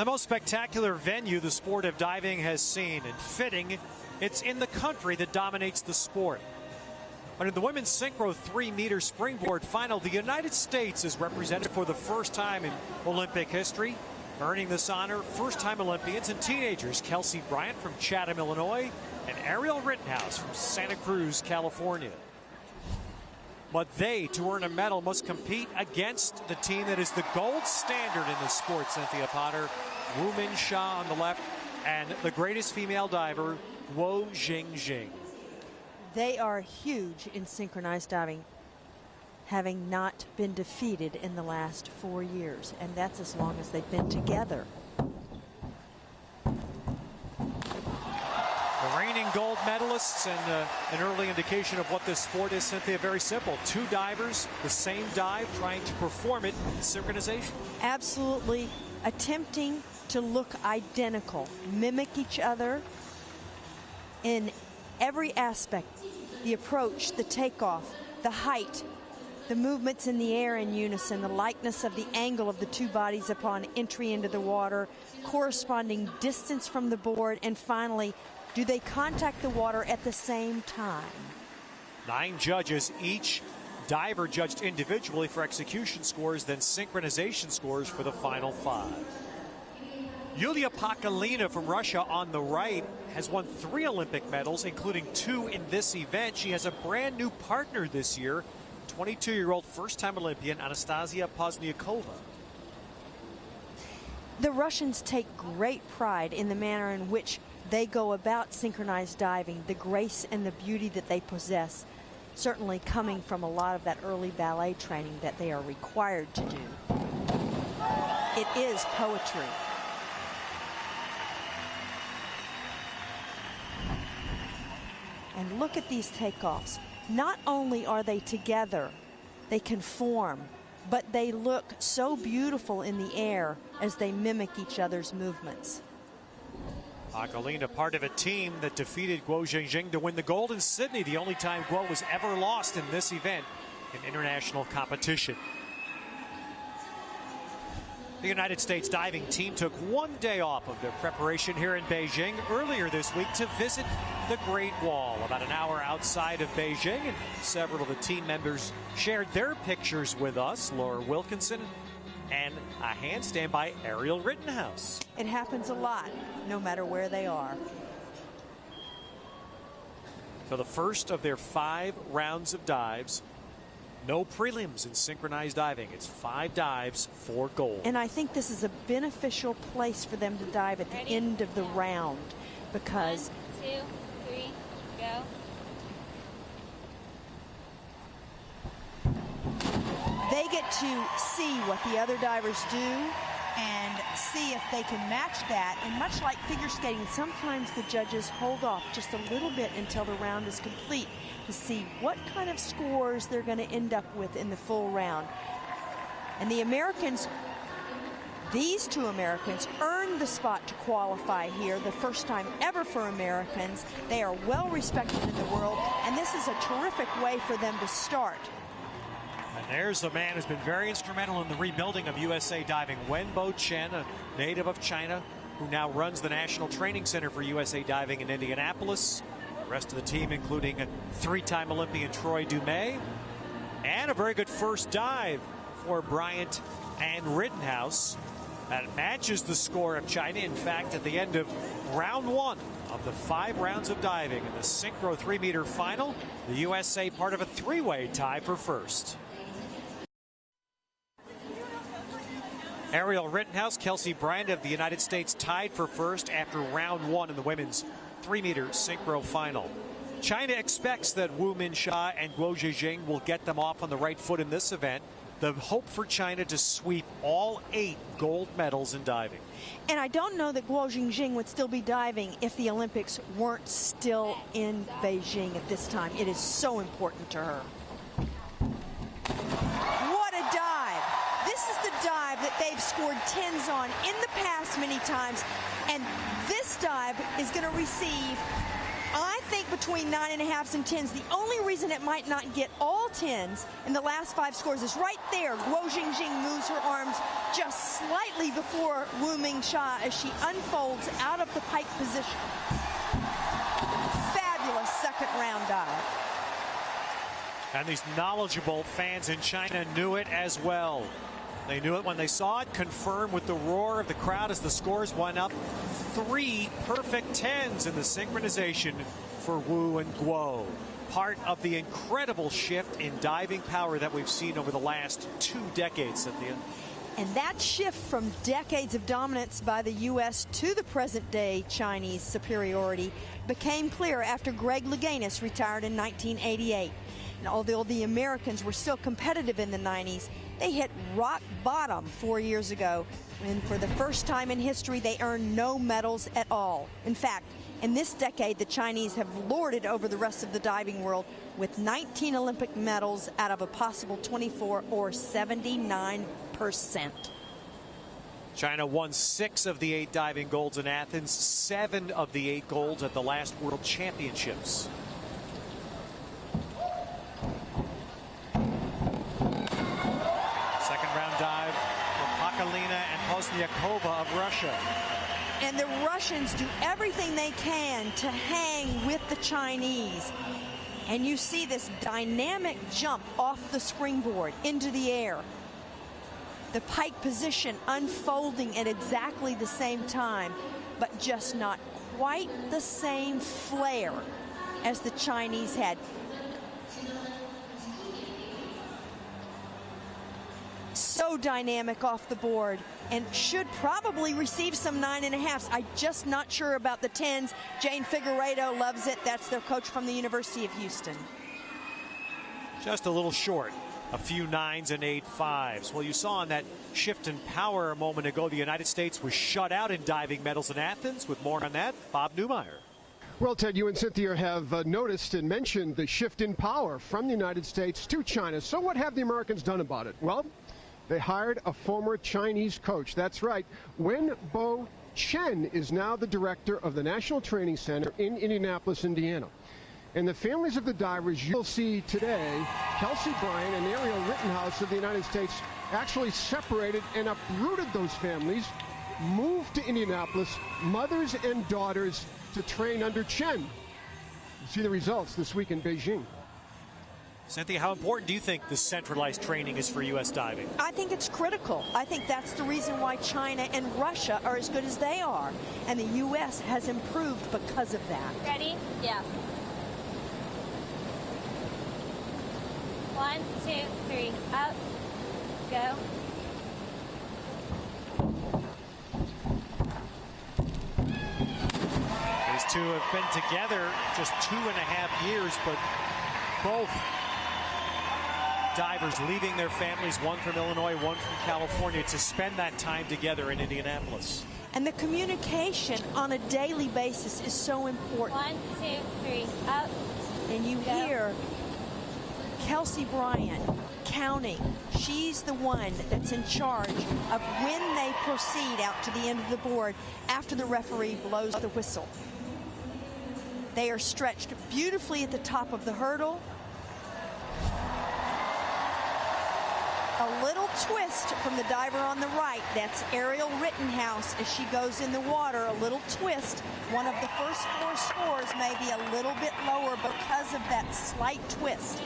The most spectacular venue the sport of diving has seen, and fitting, it's in the country that dominates the sport. But in the women's synchro 3-meter springboard final, the United States is represented for the first time in Olympic history. Earning this honor, first-time Olympians and teenagers Kelsey Bryant from Chatham, Illinois, and Ariel Rittenhouse from Santa Cruz, California. But they, to earn a medal, must compete against the team that is the gold standard in the sport, Cynthia Potter. Wu Min Sha on the left, and the greatest female diver, Guo Jingjing. They are huge in synchronized diving, having not been defeated in the last 4 years, and that's as long as they've been together. The reigning gold medalists, and an early indication of what this sport is, Cynthia, very simple. Two divers, the same dive, trying to perform it in synchronization. Absolutely attempting to look identical, mimic each other in every aspect. The approach, the takeoff, the height, the movements in the air in unison, the likeness of the angle of the two bodies upon entry into the water, corresponding distance from the board, and finally, do they contact the water at the same time? 9 judges, each diver judged individually for execution scores, then synchronization scores for the final 5. Yulia Pakalina from Russia on the right has won 3 Olympic medals, including 2 in this event. She has a brand new partner this year, 22-year-old first-time Olympian Anastasia Pozniakova. The Russians take great pride in the manner in which they go about synchronized diving, the grace and the beauty that they possess, certainly coming from a lot of that early ballet training that they are required to do. It is poetry. And look at these takeoffs. Not only are they together, they conform, but they look so beautiful in the air as they mimic each other's movements. Pakalina, part of a team that defeated Guo Jingjing to win the gold in Sydney, the only time Guo was ever lost in this event in international competition. The United States diving team took 1 day off of their preparation here in Beijing earlier this week to visit the Great Wall, about an hour outside of Beijing, and several of the team members shared their pictures with us. Laura Wilkinson and a handstand by Ariel Rittenhouse. It happens a lot, no matter where they are. So the first of their 5 rounds of dives. No prelims in synchronized diving. It's 5 dives, 4 gold. And I think this is a beneficial place for them to dive at the end of the round, because 1, 2, 3, go. They get to see what the other divers do and see if they can match that. And much like figure skating, sometimes the judges hold off just a little bit until the round is complete to see what kind of scores they're going to end up with in the full round. And the Americans, these 2 Americans, earned the spot to qualify here, the first time ever for Americans. They are well respected in the world, and this is a terrific way for them to start. And there's the man who's been very instrumental in the rebuilding of USA Diving, Wenbo Chen, a native of China, who now runs the National Training Center for USA Diving in Indianapolis. The rest of the team, including 3-time Olympian Troy Dumais, and a very good first dive for Bryant and Rittenhouse. That matches the score of China. In fact, at the end of round 1 of the 5 rounds of diving in the Synchro 3-meter final, the USA part of a 3-way tie for first. Ariel Rittenhouse, Kelsey Bryant of the United States tied for first after round 1 in the women's 3-meter synchro final. China expects that Wu Min Sha and Guo Jingjing will get them off on the right foot in this event. The hope for China to sweep all 8 gold medals in diving. And I don't know that Guo Jingjing would still be diving if the Olympics weren't still in Beijing at this time. It is so important to her. What a dive! This is the dive that they've scored 10s on in the past many times, and this dive is going to receive, I think between 9.5s and 10s, the only reason it might not get all 10s in the last 5 scores is right there. Guo Jingjing moves her arms just slightly before Wu Mingxia as she unfolds out of the pike position. Fabulous second round dive. And these knowledgeable fans in China knew it as well. They knew it when they saw it, confirmed with the roar of the crowd as the scores went up. 3 perfect 10s in the synchronization for Wu and Guo. Part of the incredible shift in diving power that we've seen over the last 2 decades, Cynthia. And that shift from decades of dominance by the U.S. to the present-day Chinese superiority became clear after Greg Louganis retired in 1988. And although the Americans were still competitive in the 90s, they hit rock bottom 4 years ago, when for the first time in history they earned no medals at all. In fact, in this decade, the Chinese have lorded over the rest of the diving world with 19 Olympic medals out of a possible 24, or 79%. China won 6 of the 8 diving golds in Athens, 7 of the 8 golds at the last World Championships. Second round dive for Pakalina and Pozniakova of Russia. And the Russians do everything they can to hang with the Chinese. And you see this dynamic jump off the springboard into the air. The pike position unfolding at exactly the same time, but just not quite the same flair as the Chinese had. So dynamic off the board, and should probably receive some 9.5s. I'm just not sure about the 10s. Jane Figueiredo loves it. That's their coach from the University of Houston. Just a little short. A few 9s and 8 5s. Well, you saw on that shift in power a moment ago, the United States was shut out in diving medals in Athens. With more on that, Bob Newmeyer. Well, Ted, you and Cynthia have noticed and mentioned the shift in power from the United States to China. So what have the Americans done about it? Well, they hired a former Chinese coach. That's right. Wenbo Chen is now the director of the National Training Center in Indianapolis, Indiana. And the families of the divers you'll see today, Kelsey Bryant and Ariel Rittenhouse of the United States, actually separated and uprooted those families, moved to Indianapolis, mothers and daughters, to train under Chen. You'll see the results this week in Beijing. Cynthia, how important do you think the centralized training is for U.S. diving? I think it's critical. I think that's the reason why China and Russia are as good as they are. And the U.S. has improved because of that. Ready? Yeah. 1, 2, 3, up, go. These two have been together just 2.5 years, but both divers leaving their families, one from Illinois, one from California, to spend that time together in Indianapolis. And the communication on a daily basis is so important. 1, 2, 3, up. And you hear Kelsey Bryant counting. She's the one that's in charge of when they proceed out to the end of the board after the referee blows the whistle. They are stretched beautifully at the top of the hurdle. A little twist from the diver on the right. That's Ariel Rittenhouse as she goes in the water. A little twist. One of the first 4 scores may be a little bit lower because of that slight twist.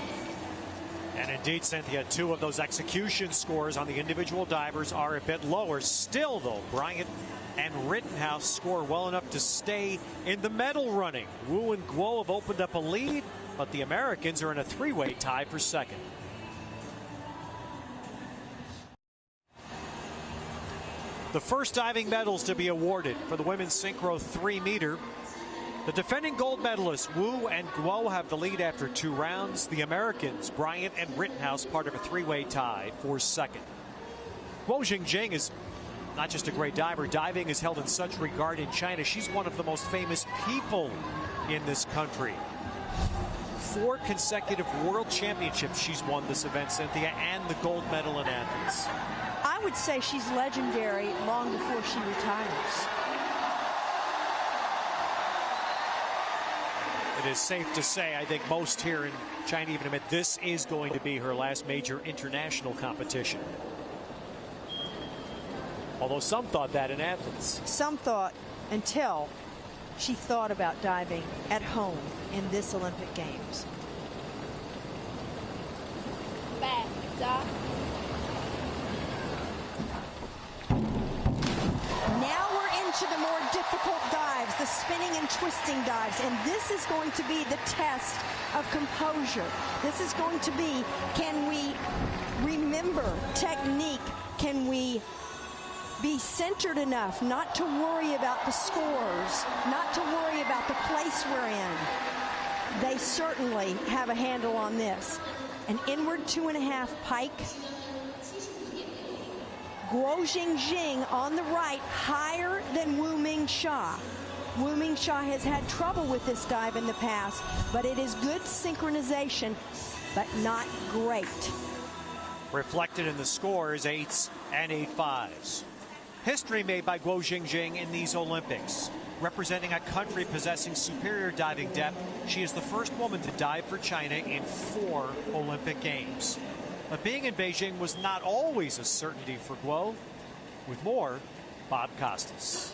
And indeed, Cynthia, 2 of those execution scores on the individual divers are a bit lower. Still, though, Bryant and Rittenhouse score well enough to stay in the medal running. Wu and Guo have opened up a lead, but the Americans are in a 3-way tie for second. The first diving medals to be awarded for the women's synchro 3-meter. The defending gold medalists Wu and Guo have the lead after 2 rounds. The Americans, Bryant and Rittenhouse, part of a 3-way tie for second. Guo Jingjing is not just a great diver. Diving is held in such regard in China. She's one of the most famous people in this country. 4 consecutive world championships she's won this event, Cynthia, and the gold medal in Athens. I would say she's legendary long before she retires. It it is safe to say, I think most here in China even admit this is going to be her last major international competition. Although some thought that in Athens. Some thought until she thought about diving at home in this Olympic Games. Back, stop. Now we're into the more difficult dives, the spinning and twisting dives, and this is going to be the test of composure. This is going to be, can we remember technique? Can we be centered enough not to worry about the scores, not to worry about the place we're in? They certainly have a handle on this. An inward 2.5 pike. Guo Jingjing on the right, higher than Wu Mingxia. Wu Mingxia has had trouble with this dive in the past, but it is good synchronization, but not great. Reflected in the scores, 8s and 8.5s. History made by Guo Jingjing in these Olympics. Representing a country possessing superior diving depth, she is the first woman to dive for China in 4 Olympic Games. But being in Beijing was not always a certainty for Guo. With more, Bob Costas.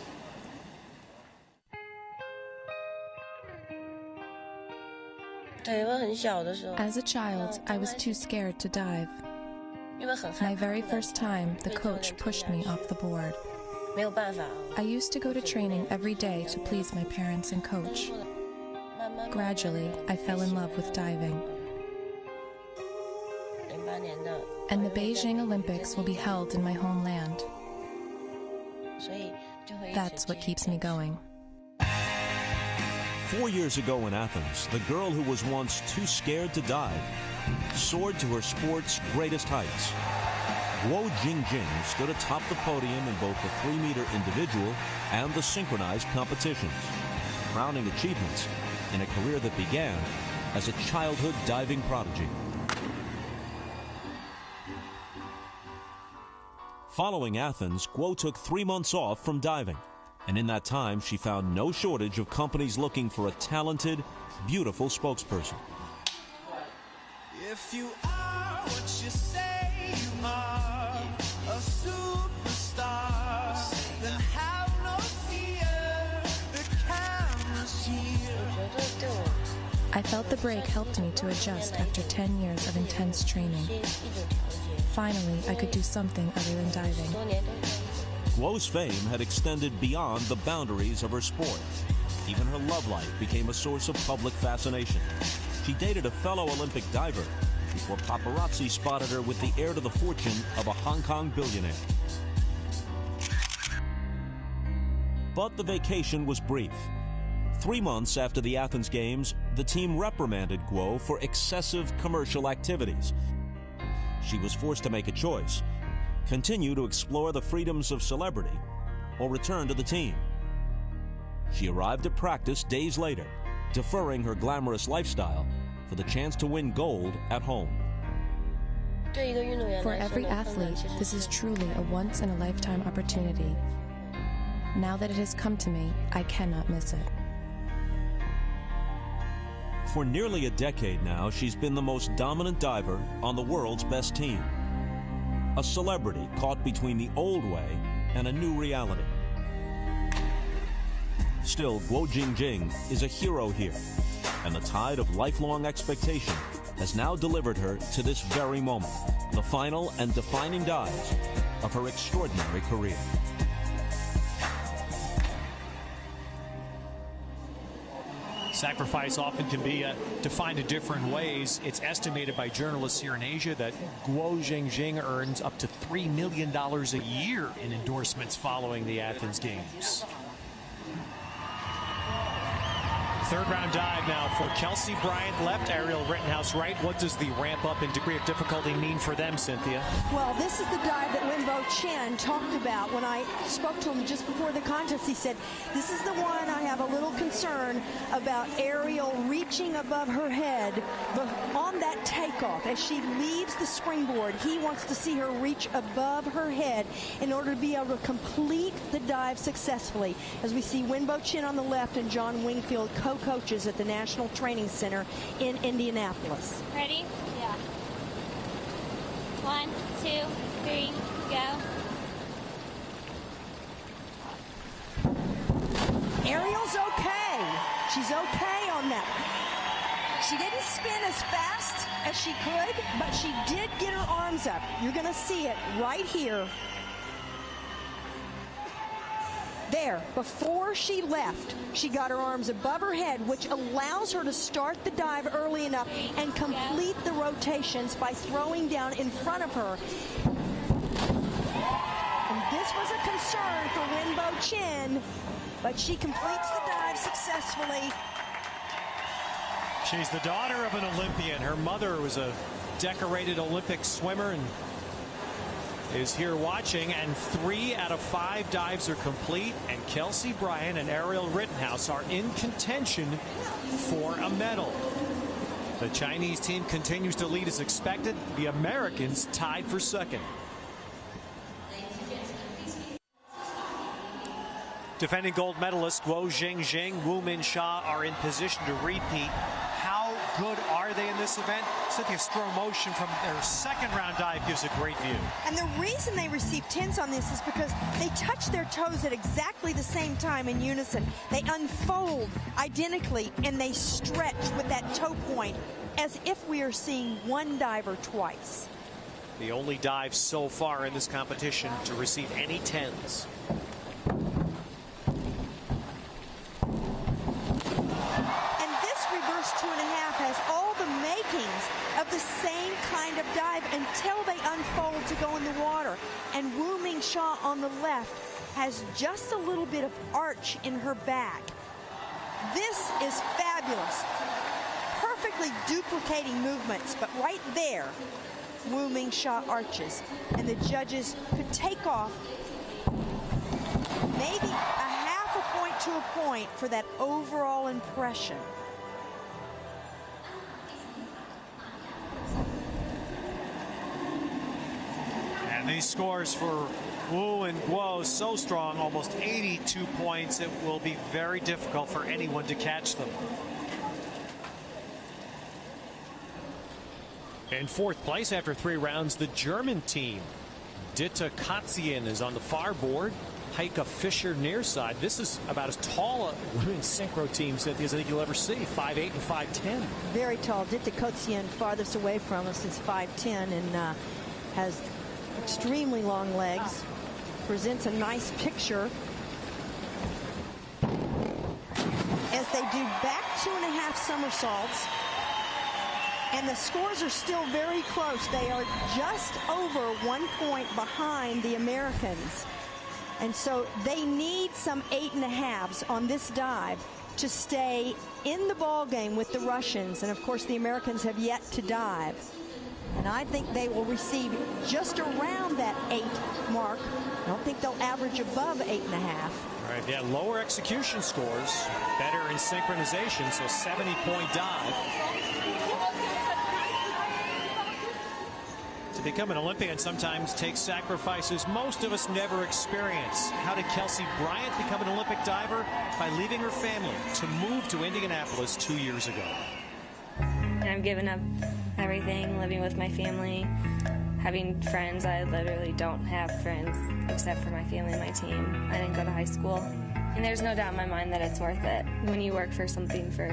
As a child, I was too scared to dive. My very first time, the coach pushed me off the board. I used to go to training every day to please my parents and coach. Gradually, I fell in love with diving. And the Beijing Olympics will be held in my homeland. That's what keeps me going. 4 years ago in Athens, the girl who was once too scared to dive soared to her sport's greatest heights. Guo Jingjing stood atop the podium in both the 3-meter individual and the synchronized competitions, crowning achievements in a career that began as a childhood diving prodigy. Following Athens, Guo took 3 months off from diving, and in that time she found no shortage of companies looking for a talented, beautiful spokesperson. If you are what you say you are, a superstar, then have no fear, the camera's here. I felt the break helped me to adjust after 10 years of intense training. Finally, I could do something other than diving. Guo's fame had extended beyond the boundaries of her sport. Even her love life became a source of public fascination. She dated a fellow Olympic diver before paparazzi spotted her with the heir to the fortune of a Hong Kong billionaire. But the vacation was brief. 3 months after the Athens Games, the team reprimanded Guo for excessive commercial activities. She was forced to make a choice: continue to explore the freedoms of celebrity or return to the team. She arrived at practice days later, deferring her glamorous lifestyle for the chance to win gold at home. For every athlete, this is truly a once-in-a-lifetime opportunity. Now that it has come to me, I cannot miss it. For nearly a decade now, she's been the most dominant diver on the world's best team. A celebrity caught between the old way and a new reality. Still, Guo Jingjing is a hero here, and the tide of lifelong expectation has now delivered her to this very moment, the final and defining dives of her extraordinary career. Sacrifice often can be defined in different ways. It's estimated by journalists here in Asia that Guo Jingjing earns up to $3 million a year in endorsements following the Athens Games. Third round dive now for Kelsey Bryant left, Ariel Rittenhouse right. What does the ramp up in degree of difficulty mean for them, Cynthia? Well, this is the dive that Wenbo Chen talked about when I spoke to him just before the contest. He said, this is the one I have a little concern about Ariel reaching above her head. But on that takeoff, as she leaves the springboard, he wants to see her reach above her head in order to be able to complete the dive successfully. As we see Wenbo Chen on the left and John Wingfield coaching coaches at the National Training Center in Indianapolis. Ready? Yeah. 1, 2, 3, go. Ariel's okay. She's okay on that. She didn't spin as fast as she could, but she did get her arms up. You're going to see it right here. There, before she left, she got her arms above her head, which allows her to start the dive early enough and complete the rotations by throwing down in front of her. And this was a concern for Winbo Chin, but she completes the dive successfully. She's the daughter of an Olympian. Her mother was a decorated Olympic swimmer and is here watching, and 3 out of 5 dives are complete, and Kelsey Bryant and Ariel Rittenhouse are in contention for a medal. The Chinese team continues to lead as expected. The Americans tied for second. Defending gold medalists Guo Jingjing, Wu Min-sha are in position to repeat. How good are they in this event? Cynthia, slow motion from their second round dive gives a great view. And the reason they receive 10s on this is because they touch their toes at exactly the same time in unison. They unfold identically and they stretch with that toe point as if we are seeing one diver twice. The only dive so far in this competition to receive any 10s. Of the same kind of dive until they unfold to go in the water. And Wu Min-sha on the left has just a little bit of arch in her back. This is fabulous. Perfectly duplicating movements, but right there, Wu Min-sha arches. And the judges could take off maybe a half a point to a point for that overall impression. And these scores for Wu and Guo so strong, almost 82 points. It will be very difficult for anyone to catch them. In 4th place after 3 rounds, the German team. Ditte Katzien is on the far board. Heike Fischer near side. This is about as tall a women's synchro team, Cynthia, as I think you'll ever see. 5'8" and 5'10". Very tall. Ditte Katzien farthest away from us is 5'10" and has extremely long legs. Presents a nice picture as they do back 2.5 somersaults. And the scores are still very close. They are just over 1 point behind the Americans. And so they need some 8.5s on this dive to stay in the ball game with the Russians. And of course the Americans have yet to dive. And I think they will receive just around that 8 mark. I don't think they'll average above 8.5. All right, yeah, lower execution scores, better in synchronization, so 70-point dive. To become an Olympian sometimes takes sacrifices most of us never experience. How did Kelsey Bryant become an Olympic diver? By leaving her family to move to Indianapolis 2 years ago. I've given up everything, living with my family, having friends. I literally don't have friends except for my family and my team. I didn't go to high school. And there's no doubt in my mind that it's worth it when you work for something for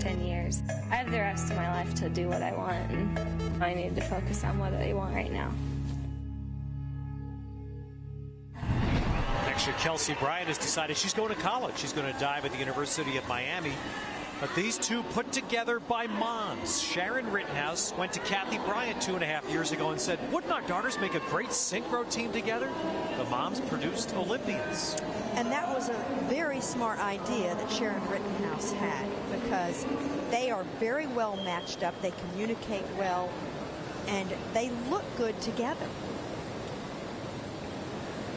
10 years. I have the rest of my life to do what I want, and I need to focus on what I want right now. Next year, Kelsey Bryant has decided she's going to college. She's going to dive at the University of Miami. But these two put together by moms. Sharon Rittenhouse went to Kathy Bryant 2.5 years ago and said, wouldn't our daughters make a great synchro team together? The moms produced Olympians. And that was a very smart idea that Sharon Rittenhouse had, because they are very well matched up. They communicate well, and they look good together.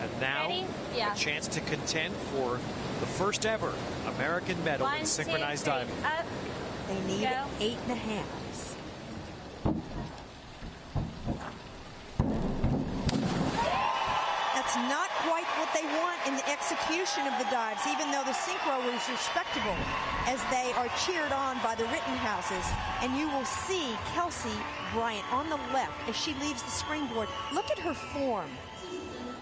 And now Ready? Yeah. a chance to contend for the first ever American medal in synchronized diving. Up. They need Go. 8.5s. That's not quite what they want in the execution of the dives, even though the synchro is respectable as they are cheered on by the Rittenhouses. And you will see Kelsey Bryant on the left as she leaves the springboard. Look at her form.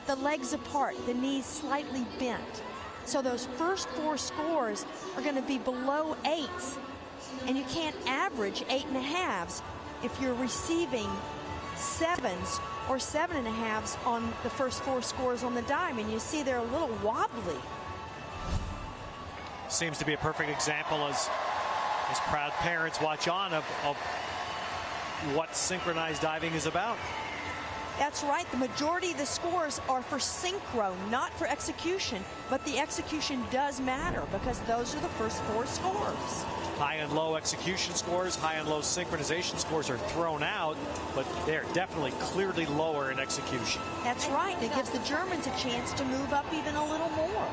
The legs apart, the knees slightly bent. So those first 4 scores are going to be below 8s. And you can't average 8.5s if you're receiving 7s or 7.5s on the first 4 scores on the dive. And you see they're a little wobbly. Seems to be a perfect example as proud parents watch on of what synchronized diving is about. That's right. The majority of the scores are for synchro, not for execution. But the execution does matter because those are the first 4 scores. High and low execution scores, high and low synchronization scores are thrown out, but they're definitely clearly lower in execution. That's right. It gives the Germans a chance to move up even a little more.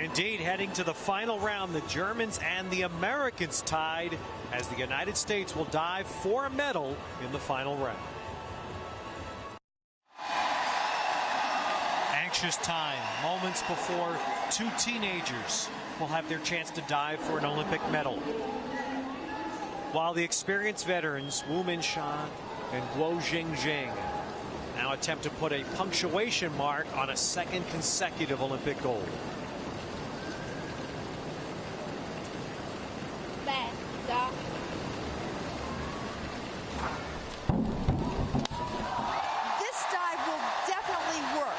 Indeed, heading to the final round, the Germans and the Americans tied as the United States will dive for a medal in the final round. Anxious time, moments before 2 teenagers will have their chance to dive for an Olympic medal. While the experienced veterans, Wu Minsha and Guo Jingjing, now attempt to put a punctuation mark on a 2nd consecutive Olympic gold. Back, go. This dive will definitely work.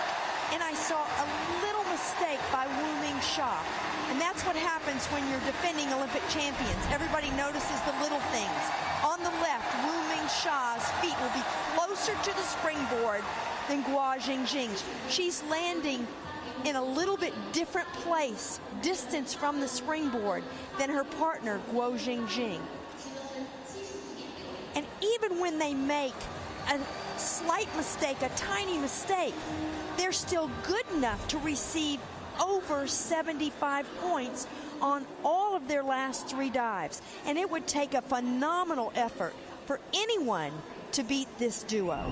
And I saw a little mistake by Wu Minsha. And that's what happens when you're defending Olympic champions. Everybody notices the little things. On the left, Wu Minsha's feet will be closer to the springboard than Guo Jingjing's. She's landing in a little bit different place, distance from the springboard, than her partner, Guo Jingjing. And even when they make a slight mistake, a tiny mistake, they're still good enough to receive over 75 points on all of their last 3 dives. And it would take a phenomenal effort for anyone to beat this duo.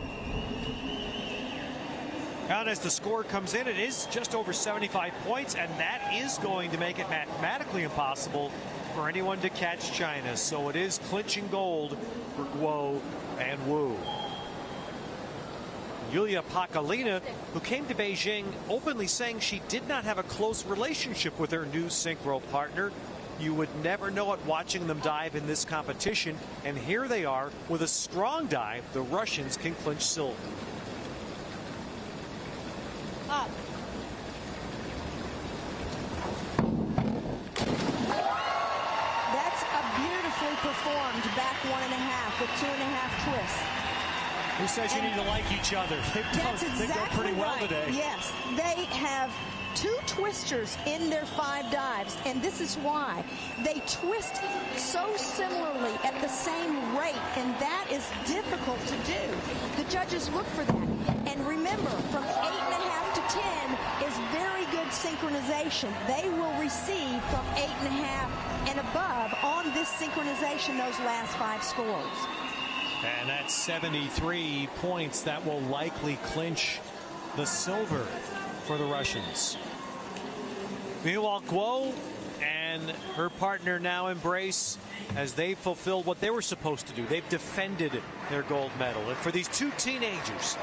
And as the score comes in, it is just over 75 points, and that is going to make it mathematically impossible for anyone to catch China. So it is clinching gold for Guo and Wu. Yulia Pakalina, who came to Beijing openly saying she did not have a close relationship with her new synchro partner. You would never know it watching them dive in this competition. And here they are with a strong dive. The Russians can clinch silver. Up. That's a beautifully performed back 1.5 with 2.5 twists. Who says you need to like each other? They've done pretty well today. Yes, they have 2 twisters in their 5 dives, and this is why. They twist so similarly at the same rate, and that is difficult to do. The judges look for that. And remember, from 8.5 to 10 is very good synchronization. They will receive from 8.5 and above on this synchronization those last 5 scores. And that's 73 points that will likely clinch the silver for the Russians. Meanwhile, Guo and her partner now embrace as they fulfill what they were supposed to do. They've defended their gold medal. And for these 2 teenagers,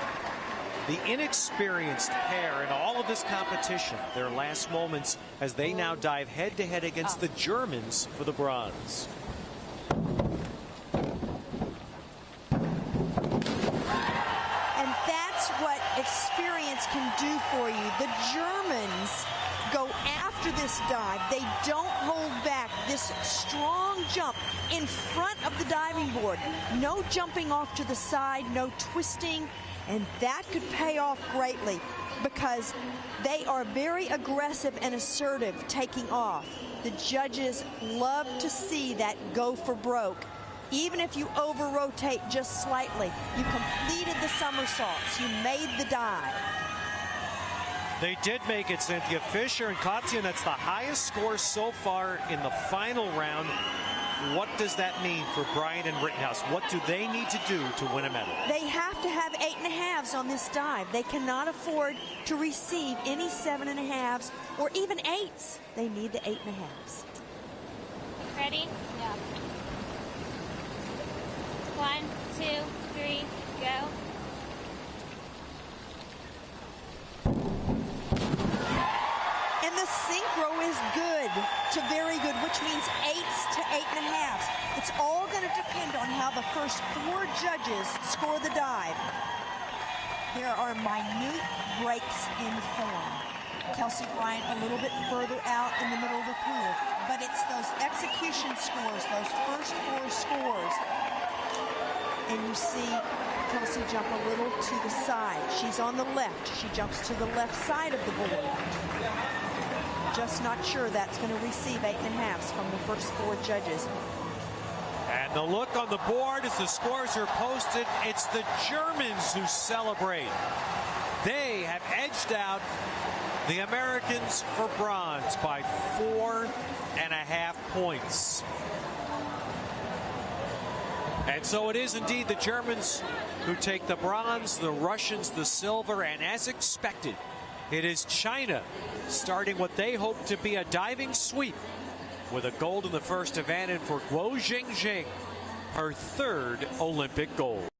the inexperienced pair in all of this competition, their last moments as they now dive head-to-head against the Germans for the bronze. What experience can do for you. The Germans go after this dive. They don't hold back. This strong jump in front of the diving board. No jumping off to the side, no twisting, and that could pay off greatly because they are very aggressive and assertive taking off. The judges love to see that go for broke. Even if you over-rotate just slightly, you completed the somersaults. You made the dive. They did make it, Cynthia. Fisher and Katya, that's the highest score so far in the final round. what does that mean for Bryant and Rittenhouse? What do they need to do to win a medal? They have to have 8.5s on this dive. They cannot afford to receive any 7.5s or even 8s. They need the 8.5s. Ready? Yeah. 1, 2, 3, go. And the synchro is good to very good, which means 8s to 8.5s. It's all going to depend on how the first 4 judges score the dive. There are minute breaks in form. Kelsey Bryant a little bit further out in the middle of the pool, but it's those execution scores, those first 4 scores. And you see Kelsey jump a little to the side. She's on the left. She jumps to the left side of the board. Just not sure that's going to receive 8.5s from the first 4 judges. And the look on the board as the scores are posted, it's the Germans who celebrate. They have edged out the Americans for bronze by 4.5 points. And so it is indeed the Germans who take the bronze, the Russians the silver, and as expected, it is China starting what they hope to be a diving sweep with a gold in the first event, and for Guo Jingjing, her 3rd Olympic gold.